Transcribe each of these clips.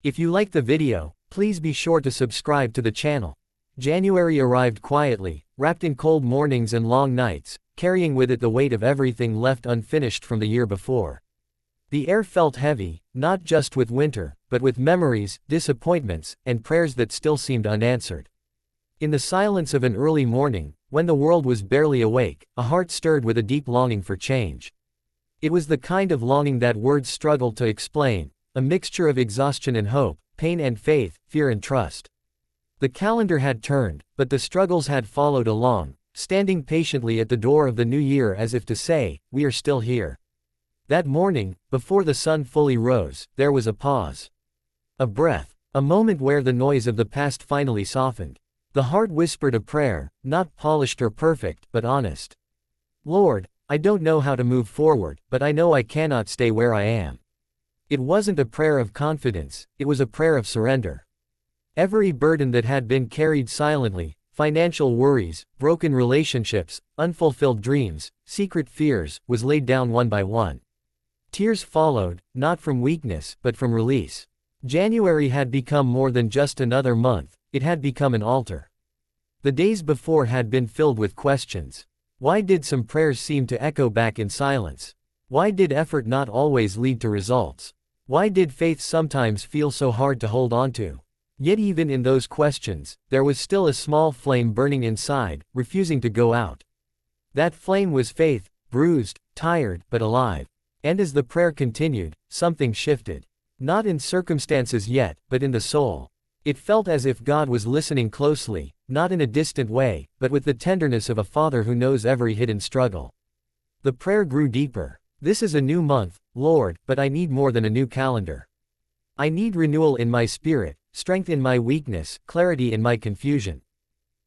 If you like the video, please be sure to subscribe to the channel. January arrived quietly, wrapped in cold mornings and long nights, carrying with it the weight of everything left unfinished from the year before. The air felt heavy, not just with winter, but with memories, disappointments, and prayers that still seemed unanswered. In the silence of an early morning, when the world was barely awake, a heart stirred with a deep longing for change. It was the kind of longing that words struggled to explain, a mixture of exhaustion and hope, pain and faith, fear and trust. The calendar had turned, but the struggles had followed along, standing patiently at the door of the new year as if to say, "We are still here." That morning, before the sun fully rose, there was a pause. A breath. A moment where the noise of the past finally softened. The heart whispered a prayer, not polished or perfect, but honest. "Lord, I don't know how to move forward, but I know I cannot stay where I am." It wasn't a prayer of confidence, it was a prayer of surrender. Every burden that had been carried silently, financial worries, broken relationships, unfulfilled dreams, secret fears, was laid down one by one. Tears followed, not from weakness, but from release. January had become more than just another month, it had become an altar. The days before had been filled with questions. Why did some prayers seem to echo back in silence? Why did effort not always lead to results? Why did faith sometimes feel so hard to hold on to? Yet even in those questions, there was still a small flame burning inside, refusing to go out. That flame was faith, bruised, tired, but alive. And as the prayer continued, something shifted. Not in circumstances yet, but in the soul. It felt as if God was listening closely, not in a distant way, but with the tenderness of a father who knows every hidden struggle. The prayer grew deeper. "This is a new month, Lord, but I need more than a new calendar. I need renewal in my spirit, strength in my weakness, clarity in my confusion."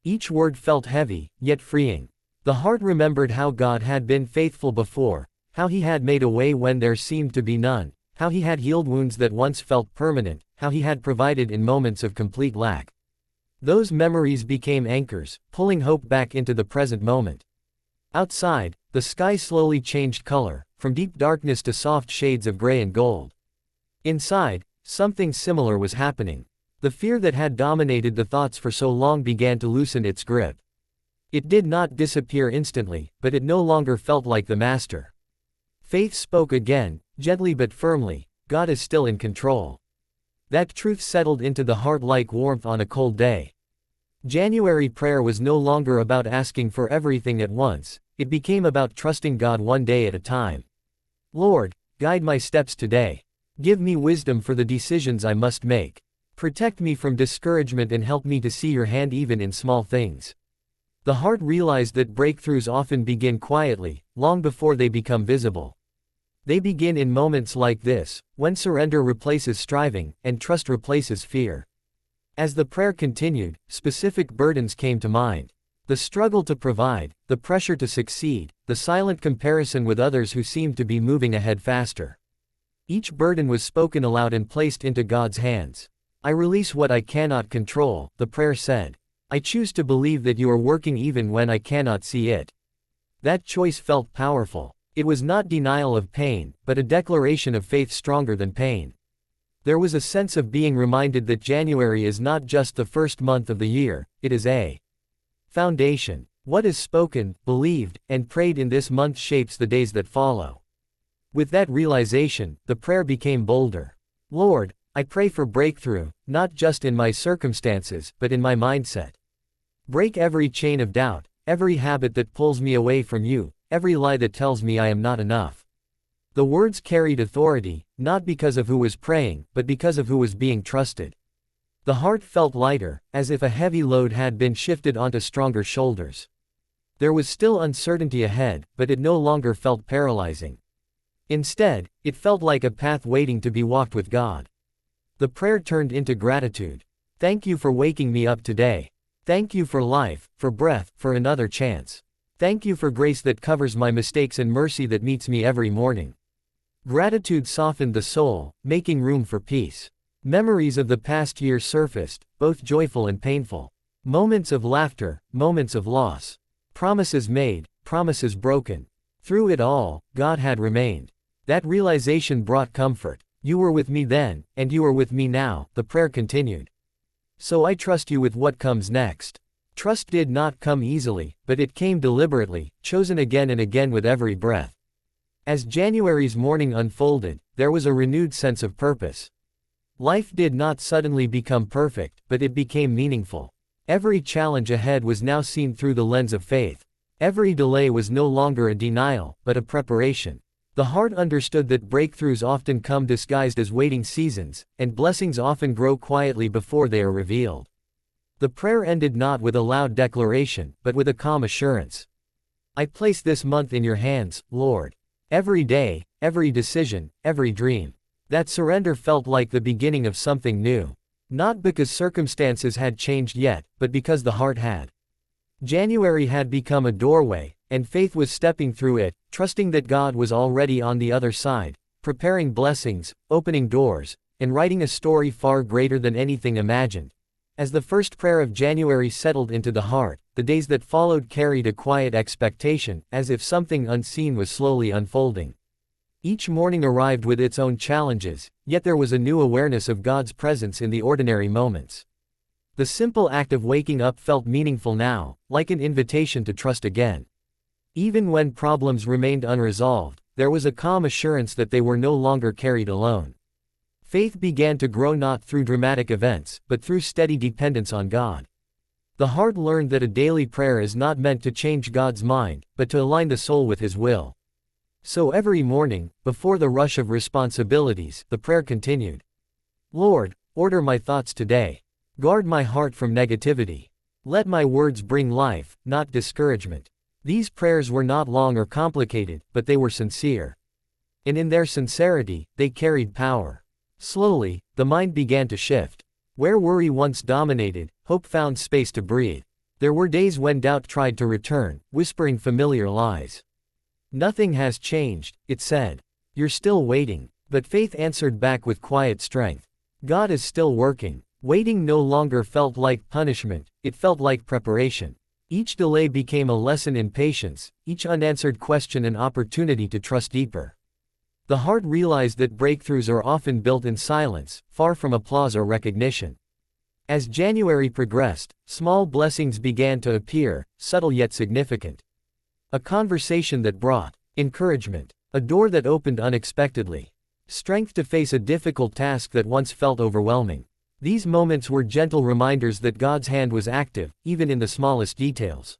Each word felt heavy, yet freeing. The heart remembered how God had been faithful before, how He had made a way when there seemed to be none, how He had healed wounds that once felt permanent, how He had provided in moments of complete lack. Those memories became anchors, pulling hope back into the present moment. Outside, the sky slowly changed color, from deep darkness to soft shades of gray and gold. Inside, something similar was happening. The fear that had dominated the thoughts for so long began to loosen its grip. It did not disappear instantly, but it no longer felt like the master. Faith spoke again, gently but firmly, "God is still in control." That truth settled into the heart like warmth on a cold day. January prayer was no longer about asking for everything at once, it became about trusting God one day at a time. "Lord, guide my steps today. Give me wisdom for the decisions I must make. Protect me from discouragement and help me to see your hand even in small things." The heart realized that breakthroughs often begin quietly, long before they become visible. They begin in moments like this, when surrender replaces striving, and trust replaces fear. As the prayer continued, specific burdens came to mind. The struggle to provide, the pressure to succeed, the silent comparison with others who seemed to be moving ahead faster. Each burden was spoken aloud and placed into God's hands. "I release what I cannot control," the prayer said. "I choose to believe that you are working even when I cannot see it." That choice felt powerful. It was not denial of pain, but a declaration of faith stronger than pain. There was a sense of being reminded that January is not just the first month of the year, it is a foundation. What is spoken, believed, and prayed in this month shapes the days that follow. With that realization, the prayer became bolder. "Lord, I pray for breakthrough, not just in my circumstances, but in my mindset. Break every chain of doubt, every habit that pulls me away from you, every lie that tells me I am not enough." The words carried authority, not because of who was praying, but because of who was being trusted. The heart felt lighter, as if a heavy load had been shifted onto stronger shoulders. There was still uncertainty ahead, but it no longer felt paralyzing. Instead, it felt like a path waiting to be walked with God. The prayer turned into gratitude. "Thank you for waking me up today. Thank you for life, for breath, for another chance. Thank you for grace that covers my mistakes and mercy that meets me every morning." Gratitude softened the soul, making room for peace. Memories of the past year surfaced, both joyful and painful. Moments of laughter, moments of loss. Promises made, promises broken. Through it all, God had remained. That realization brought comfort. You were with me then, and you are with me now, the prayer continued. So I trust you with what comes next. Trust did not come easily, but it came deliberately, chosen again and again with every breath. As January's morning unfolded, there was a renewed sense of purpose. Life did not suddenly become perfect, but it became meaningful. Every challenge ahead was now seen through the lens of faith. Every delay was no longer a denial, but a preparation. The heart understood that breakthroughs often come disguised as waiting seasons, and blessings often grow quietly before they are revealed. The prayer ended not with a loud declaration, but with a calm assurance. I place this month in your hands, Lord. Every day, every decision, every dream. That surrender felt like the beginning of something new. Not because circumstances had changed yet, but because the heart had. January had become a doorway, and faith was stepping through it, trusting that God was already on the other side, preparing blessings, opening doors, and writing a story far greater than anything imagined. As the first prayer of January settled into the heart, the days that followed carried a quiet expectation, as if something unseen was slowly unfolding. Each morning arrived with its own challenges, yet there was a new awareness of God's presence in the ordinary moments. The simple act of waking up felt meaningful now, like an invitation to trust again. Even when problems remained unresolved, there was a calm assurance that they were no longer carried alone. Faith began to grow not through dramatic events, but through steady dependence on God. The heart learned that a daily prayer is not meant to change God's mind, but to align the soul with His will. So every morning, before the rush of responsibilities, the prayer continued. Lord, order my thoughts today. Guard my heart from negativity. Let my words bring life, not discouragement. These prayers were not long or complicated, but they were sincere. And in their sincerity, they carried power. Slowly, the mind began to shift. Where worry once dominated, hope found space to breathe. There were days when doubt tried to return, whispering familiar lies. Nothing has changed, it said. You're still waiting. But faith answered back with quiet strength. God is still working. Waiting no longer felt like punishment, it felt like preparation. Each delay became a lesson in patience, each unanswered question an opportunity to trust deeper. The heart realized that breakthroughs are often built in silence, far from applause or recognition. As January progressed, small blessings began to appear, subtle yet significant. A conversation that brought encouragement, a door that opened unexpectedly, strength to face a difficult task that once felt overwhelming. These moments were gentle reminders that God's hand was active, even in the smallest details.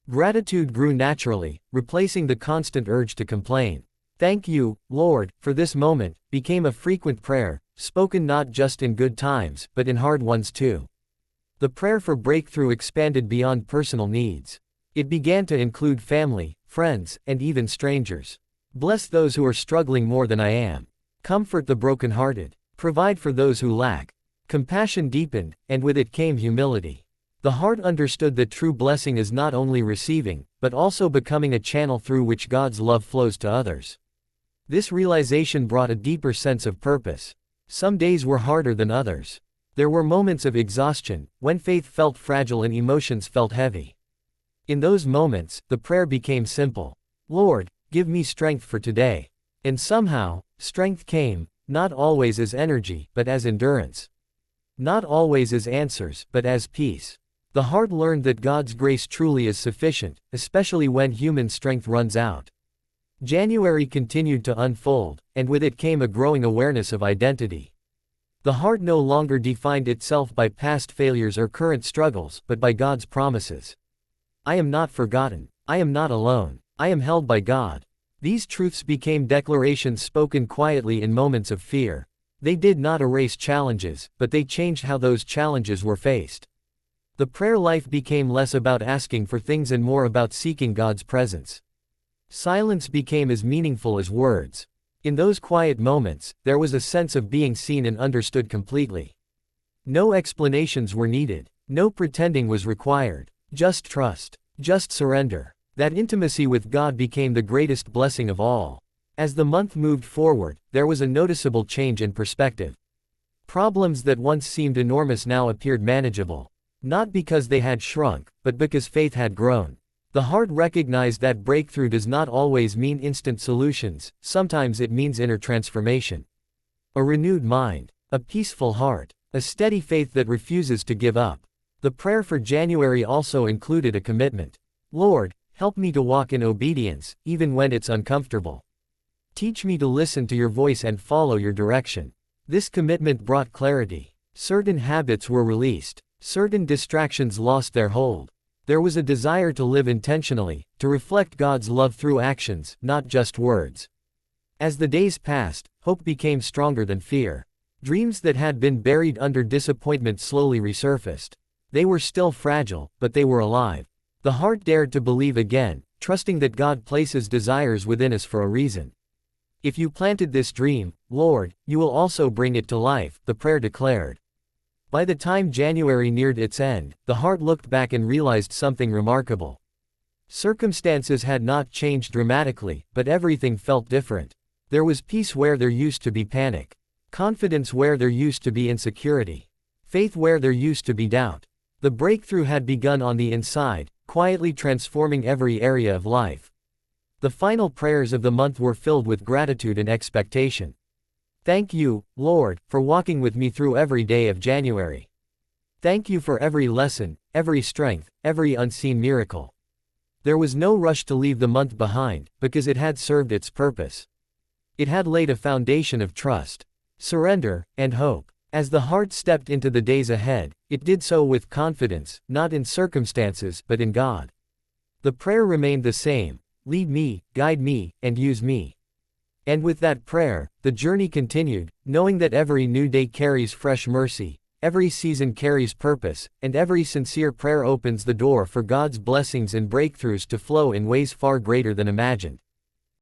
Gratitude grew naturally, replacing the constant urge to complain. Thank you, Lord, for this moment, became a frequent prayer, spoken not just in good times, but in hard ones too. The prayer for breakthrough expanded beyond personal needs. It began to include family, friends, and even strangers. Bless those who are struggling more than I am. Comfort the brokenhearted. Provide for those who lack. Compassion deepened, and with it came humility. The heart understood that true blessing is not only receiving, but also becoming a channel through which God's love flows to others. This realization brought a deeper sense of purpose. Some days were harder than others. There were moments of exhaustion, when faith felt fragile and emotions felt heavy. In those moments, the prayer became simple. Lord, give me strength for today. And somehow, strength came, not always as energy, but as endurance. Not always as answers, but as peace. The heart learned that God's grace truly is sufficient, especially when human strength runs out. January continued to unfold, and with it came a growing awareness of identity. The heart no longer defined itself by past failures or current struggles, but by God's promises. I am not forgotten. I am not alone. I am held by God. These truths became declarations spoken quietly in moments of fear. They did not erase challenges, but they changed how those challenges were faced. The prayer life became less about asking for things and more about seeking God's presence. Silence became as meaningful as words. In those quiet moments, there was a sense of being seen and understood completely. No explanations were needed. No pretending was required. Just trust. Just surrender. That intimacy with God became the greatest blessing of all. As the month moved forward, there was a noticeable change in perspective. Problems that once seemed enormous now appeared manageable. Not because they had shrunk, but because faith had grown. The heart recognized that breakthrough does not always mean instant solutions, sometimes it means inner transformation. A renewed mind. A peaceful heart. A steady faith that refuses to give up. The prayer for January also included a commitment. Lord, help me to walk in obedience, even when it's uncomfortable. Teach me to listen to your voice and follow your direction. This commitment brought clarity. Certain habits were released. Certain distractions lost their hold. There was a desire to live intentionally, to reflect God's love through actions, not just words. As the days passed, hope became stronger than fear. Dreams that had been buried under disappointment slowly resurfaced. They were still fragile, but they were alive. The heart dared to believe again, trusting that God places desires within us for a reason. If you planted this dream, Lord, you will also bring it to life, the prayer declared. By the time January neared its end, the heart looked back and realized something remarkable. Circumstances had not changed dramatically, but everything felt different. There was peace where there used to be panic. Confidence where there used to be insecurity. Faith where there used to be doubt. The breakthrough had begun on the inside, quietly transforming every area of life. The final prayers of the month were filled with gratitude and expectation. Thank you, Lord, for walking with me through every day of January. Thank you for every lesson, every strength, every unseen miracle. There was no rush to leave the month behind, because it had served its purpose. It had laid a foundation of trust, surrender, and hope. As the heart stepped into the days ahead, it did so with confidence, not in circumstances, but in God. The prayer remained the same: lead me, guide me, and use me. And with that prayer, the journey continued, knowing that every new day carries fresh mercy, every season carries purpose, and every sincere prayer opens the door for God's blessings and breakthroughs to flow in ways far greater than imagined.